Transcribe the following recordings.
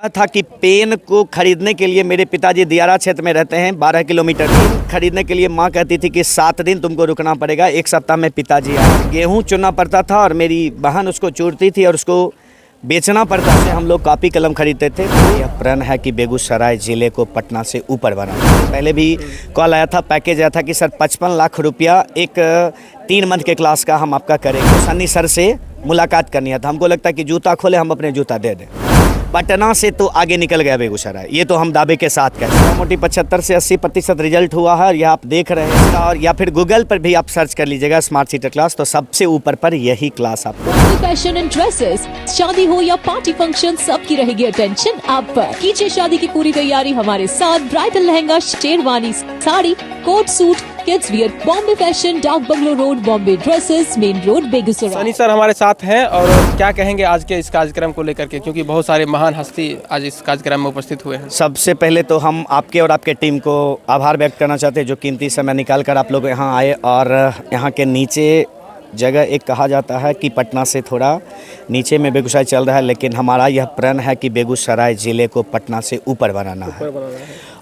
था कि पेन को खरीदने के लिए मेरे पिताजी दियारा क्षेत्र में रहते हैं 12 किलोमीटर दूर। खरीदने के लिए माँ कहती थी कि 7 दिन तुमको रुकना पड़ेगा, 1 सप्ताह में पिताजी आए। गेहूँ चुनना पड़ता था और मेरी बहन उसको चूरती थी और उसको बेचना पड़ता था। हम लोग कॉपी कलम खरीदते थे। यह प्रण है कि बेगूसराय ज़िले को पटना से ऊपर बनाना। पहले भी कॉल आया था, पैकेज आया था कि सर 55 लाख रुपया एक 3 मंथ के क्लास का हम आपका करेंगे। सन्नी सर से मुलाकात करनी है। तो हमको लगता है कि जूता खोले हम अपने जूता दे दें। पटना से तो आगे निकल गया बेगूसराय, ये तो हम दावे के साथ कहते हैं। मोटी 75 से 80% रिजल्ट हुआ है और यह आप देख रहे हैं। और या फिर गूगल पर भी आप सर्च कर लीजिएगा स्मार्ट सीटर क्लास, तो सबसे ऊपर पर यही क्लास आपको। फैशन एंड ड्रेसेस, शादी हो या पार्टी फंक्शन, सबकी रहेगी अटेंशन आप पर। कीजिए शादी की पूरी तैयारी हमारे साथ। Bridal lehenga, sherwani, sari, coat suit, kids wear, Bombay fashion, डाक bungalow road, Bombay dresses, main road, Begusarai. Sunny sir हमारे साथ हैं और क्या कहेंगे आज के इस कार्यक्रम को लेकर के, क्योंकि बहुत सारे महान हस्ती आज इस कार्यक्रम में उपस्थित हुए हैं। सबसे पहले तो हम आपके और आपके टीम को आभार व्यक्त करना चाहते हैं, जो कीमती समय निकाल कर आप लोग यहाँ आए। और यहाँ के नीचे जगह एक कहा जाता है कि पटना से थोड़ा नीचे में बेगूसराय चल रहा है, लेकिन हमारा यह प्रण है कि बेगूसराय ज़िले को पटना से ऊपर बनाना है।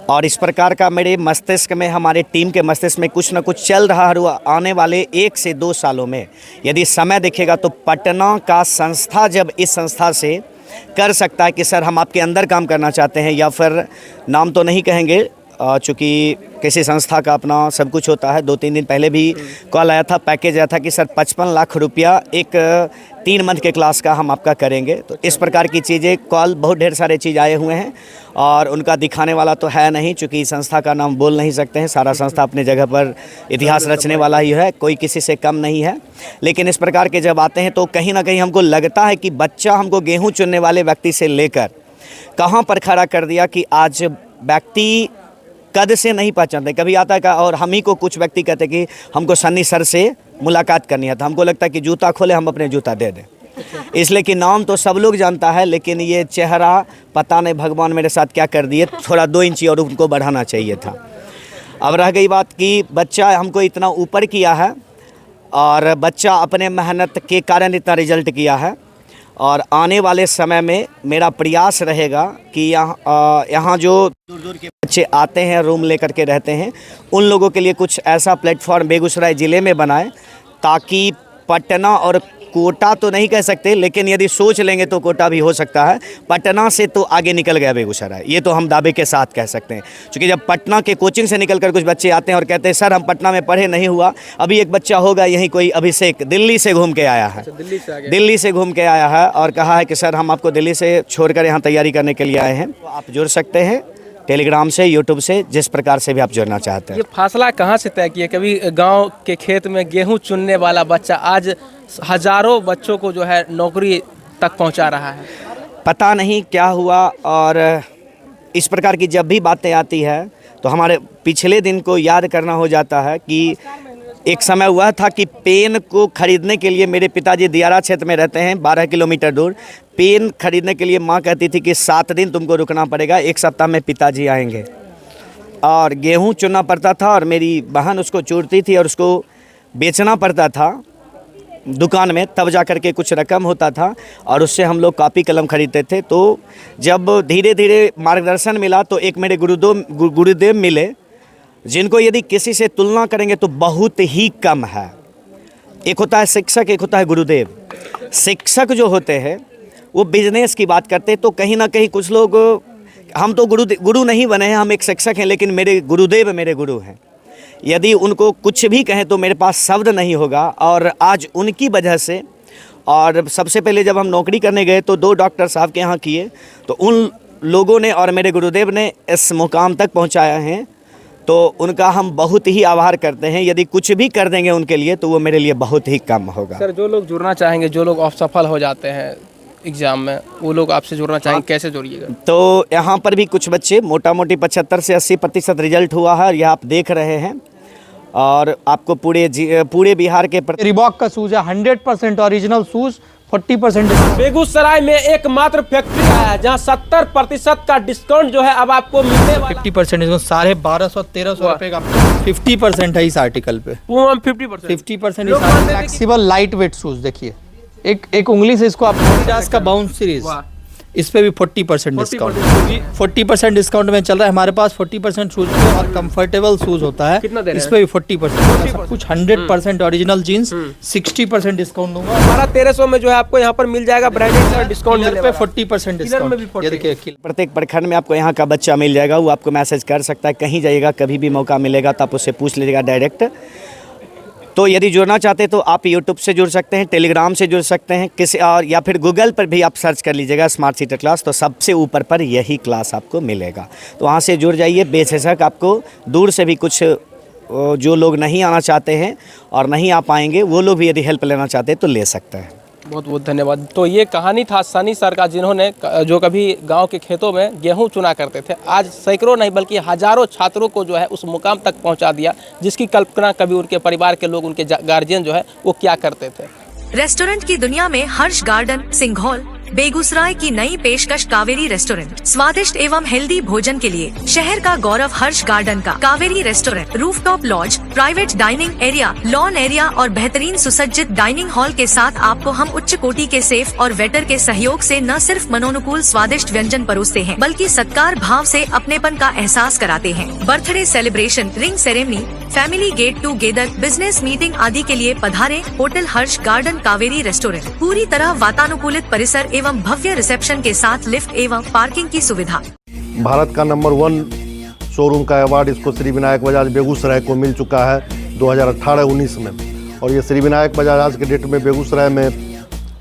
और इस प्रकार का मेरे मस्तिष्क में, हमारे टीम के मस्तिष्क में कुछ न कुछ चल रहा है। आने वाले 1 से 2 सालों में यदि समय दिखेगा तो पटना का संस्था जब इस संस्था से कर सकता है कि सर हम आपके अंदर काम करना चाहते हैं, या फिर नाम तो नहीं कहेंगे चूँकि किसी संस्था का अपना सब कुछ होता है। 2-3 दिन पहले भी कॉल आया था, पैकेज आया था कि सर 55 लाख रुपया एक 3 मंथ के क्लास का हम आपका करेंगे। तो इस प्रकार की चीज़ें, कॉल बहुत ढेर सारे चीज़ आए हुए हैं और उनका दिखाने वाला तो है नहीं, चूँकि संस्था का नाम बोल नहीं सकते हैं। सारा संस्था अपने जगह पर इतिहास रचने वाला ही है, कोई किसी से कम नहीं है। लेकिन इस प्रकार के जब आते हैं तो कहीं ना कहीं हमको लगता है कि बच्चा हमको गेहूँ चुनने वाले व्यक्ति से लेकर कहाँ पर खड़ा कर दिया कि आज व्यक्ति कद से नहीं पहचानते। कभी आता है और हम ही को कुछ व्यक्ति कहते कि हमको सन्नी सर से मुलाकात करनी है। तो हमको लगता है कि जूता खोले हम अपने जूता दे दें, इसलिए कि नाम तो सब लोग जानता है, लेकिन ये चेहरा पता नहीं भगवान मेरे साथ क्या कर दिए। थोड़ा 2 इंची और उनको बढ़ाना चाहिए था। अब रह गई बात कि बच्चा हमको इतना ऊपर किया है और बच्चा अपने मेहनत के कारण इतना रिजल्ट किया है। और आने वाले समय में मेरा प्रयास रहेगा कि यहाँ जो दूर दूर के बच्चे आते हैं, रूम लेकर के रहते हैं, उन लोगों के लिए कुछ ऐसा प्लेटफॉर्म बेगूसराय ज़िले में बनाए ताकि पटना और कोटा तो नहीं कह सकते, लेकिन यदि सोच लेंगे तो कोटा भी हो सकता है। पटना से तो आगे निकल गया बेगूसराय, ये तो हम दावे के साथ कह सकते हैं। क्योंकि जब पटना के कोचिंग से निकल कर कुछ बच्चे आते हैं और कहते हैं सर हम पटना में पढ़े नहीं हुआ। अभी एक बच्चा होगा यहीं कोई अभिषेक, दिल्ली से घूम के आया है। दिल्ली से घूम के आया है और कहा है कि सर हम आपको दिल्ली से छोड़कर यहाँ तैयारी करने के लिए आए हैं। तो आप जुड़ सकते हैं टेलीग्राम से, यूट्यूब से, जिस प्रकार से भी आप जुड़ना चाहते हैं। ये फासला कहाँ से तय किया? कभी गांव के खेत में गेहूं चुनने वाला बच्चा आज हजारों बच्चों को जो है नौकरी तक पहुंचा रहा है। पता नहीं क्या हुआ। और इस प्रकार की जब भी बातें आती है तो हमारे पिछले दिन को याद करना हो जाता है कि एक समय हुआ था कि पेन को खरीदने के लिए मेरे पिताजी दियारा क्षेत्र में रहते हैं 12 किलोमीटर दूर। पेन खरीदने के लिए माँ कहती थी कि 7 दिन तुमको रुकना पड़ेगा, 1 सप्ताह में पिताजी आएंगे। और गेहूँ चुनना पड़ता था और मेरी बहन उसको चूरती थी और उसको बेचना पड़ता था दुकान में, तब जा कर के कुछ रकम होता था और उससे हम लोग कॉपी कलम खरीदते थे। तो जब धीरे धीरे मार्गदर्शन मिला तो एक मेरे गुरुदेव मिले, जिनको यदि किसी से तुलना करेंगे तो बहुत ही कम है। एक होता है शिक्षक, एक होता है गुरुदेव। शिक्षक जो होते हैं वो बिजनेस की बात करते हैं, तो कहीं ना कहीं कुछ लोग, हम तो गुरु नहीं बने हैं, हम एक शिक्षक हैं, लेकिन मेरे गुरुदेव मेरे गुरु हैं। यदि उनको कुछ भी कहें तो मेरे पास शब्द नहीं होगा। और आज उनकी वजह से, और सबसे पहले जब हम नौकरी करने गए तो 2 डॉक्टर साहब के यहाँ किए, तो उन लोगों ने और मेरे गुरुदेव ने इस मुकाम तक पहुँचाया है। तो उनका हम बहुत ही आभार करते हैं। यदि कुछ भी कर देंगे उनके लिए तो वो मेरे लिए बहुत ही कम होगा। सर, जो लोग जुड़ना चाहेंगे, जो लोग असफल हो जाते हैं एग्ज़ाम में, वो लोग आपसे जुड़ना चाहेंगे, कैसे जोड़िएगा? तो यहाँ पर भी कुछ बच्चे, मोटा मोटी 75 से 80% रिजल्ट हुआ है, यह आप देख रहे हैं। और आपको पूरे बिहार के रिबॉक का शूज़ है, 100% ओरिजिनल शूज़, 40% बेगूसराय में एकमात्र फैक्ट्री है जहां 70% का डिस्काउंट जो है अब आपको मिलने वाला। 50% डिस्काउंट, 1250-1300 रुपए का 50% है इस आर्टिकल पे। 50% फ्लेक्सिबल लाइट वेट शूज। देखिए एक उंगली से इसको आप 50 का बाउंस सीरीज, इस पे भी 40% डिस्काउंट, 40% डिस्काउंट में चल रहा है हमारे पास। 40% शूज और कंफर्टेबल शूज होता है, कितना दे रहे इस पे भी 40% सब कुछ 100% ओरिजिनल जीन्स 60% डिस्काउंट दूंगा। 1300 में जो है आपको यहाँ पर मिल जाएगा ब्रांडेड डिस्काउंट पे 40% डिस्काउंट। ये देखिए प्रत्येक प्रखंड में आपको यहाँ का बच्चा मिल जाएगा, वो आपको मैसेज कर सकता है। कहीं जाइएगा, कभी भी मौका मिलेगा तो आप उससे पूछ लीजिएगा डायरेक्ट। तो यदि जुड़ना चाहते हैं तो आप यूट्यूब से जुड़ सकते हैं, टेलीग्राम से जुड़ सकते हैं, किसी और या फिर गूगल पर भी आप सर्च कर लीजिएगा स्मार्ट सीटर क्लास, तो सबसे ऊपर पर यही क्लास आपको मिलेगा। तो वहाँ से जुड़ जाइए। बेझिझक आपको दूर से भी कुछ जो लोग नहीं आना चाहते हैं और नहीं आ पाएंगे, वो लोग भी यदि हेल्प लेना चाहते हैं तो ले सकते हैं। बहुत बहुत धन्यवाद। तो ये कहानी था सनी सर का, जिन्होंने जो कभी गांव के खेतों में गेहूं चुना करते थे, आज सैकड़ों नहीं बल्कि हजारों छात्रों को जो है उस मुकाम तक पहुंचा दिया जिसकी कल्पना कभी उनके परिवार के लोग, उनके गार्जियन जो है वो क्या करते थे। रेस्टोरेंट की दुनिया में हर्ष गार्डन सिंघौल बेगूसराय की नई पेशकश कावेरी रेस्टोरेंट। स्वादिष्ट एवं हेल्दी भोजन के लिए शहर का गौरव हर्ष गार्डन का Kaveri restaurant. Rooftop lodge, private dining area, lawn area और बेहतरीन सुसज्जित डाइनिंग हॉल के साथ आपको हम उच्च कोटि के सेफ और वेटर के सहयोग से न सिर्फ मनोनुकूल स्वादिष्ट व्यंजन परोसते हैं बल्कि सत्कार भाव से अपनेपन का एहसास कराते हैं। Birthday celebration, ring ceremony, family get together, business meeting आदि के लिए पधारे होटल हर्ष गार्डन कावेरी रेस्टोरेंट। पूरी तरह वातानुकूलित परिसर एवं भव्य रिसेप्शन के साथ लिफ्ट एवं पार्किंग की सुविधा। भारत का नंबर 1 शोरूम का अवार्ड इसको श्री विनायक बजाज बेगूसराय को मिल चुका है 2018-19 में। और ये श्री विनायक बजाज आज के डेट में बेगूसराय में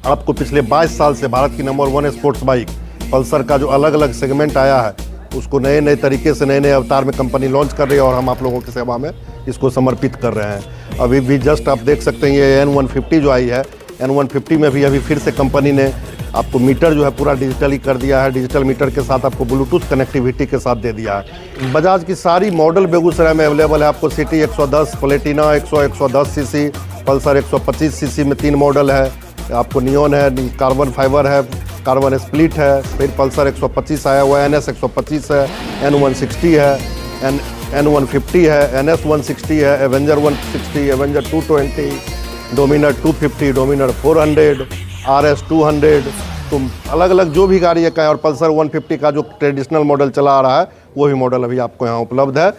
आपको पिछले 22 साल से भारत की नंबर 1 स्पोर्ट्स बाइक पल्सर का जो अलग अलग सेगमेंट आया है उसको नए नए तरीके से, नए नए अवतार में कंपनी लॉन्च कर रही है और हम आप लोगों की सेवा में इसको समर्पित कर रहे हैं। अभी भी जस्ट आप देख सकते हैं ये N150 जो आई है, N150 में भी अभी फिर से कंपनी ने आपको मीटर जो है पूरा डिजिटली कर दिया है। डिजिटल मीटर के साथ आपको ब्लूटूथ कनेक्टिविटी के साथ दे दिया है। बजाज की सारी मॉडल बेगूसराय में अवेलेबल है। आपको city 110, Platina 110 CC, Pulsar 125 CC में 3 मॉडल है। आपको नियॉन है, कार्बन फाइबर है, कार्बन स्प्लिट है, फिर पल्सर 125 आया हुआ है, NS 125 है, N160 है, N150 है, NS 160 है, Avenger 160, Avenger 220, Dominar 250, Dominar 400, RS 200। तो अलग अलग जो भी गाड़ी का है और पल्सर 150 का जो ट्रेडिशनल मॉडल चला आ रहा है वही मॉडल अभी आपको यहाँ उपलब्ध है।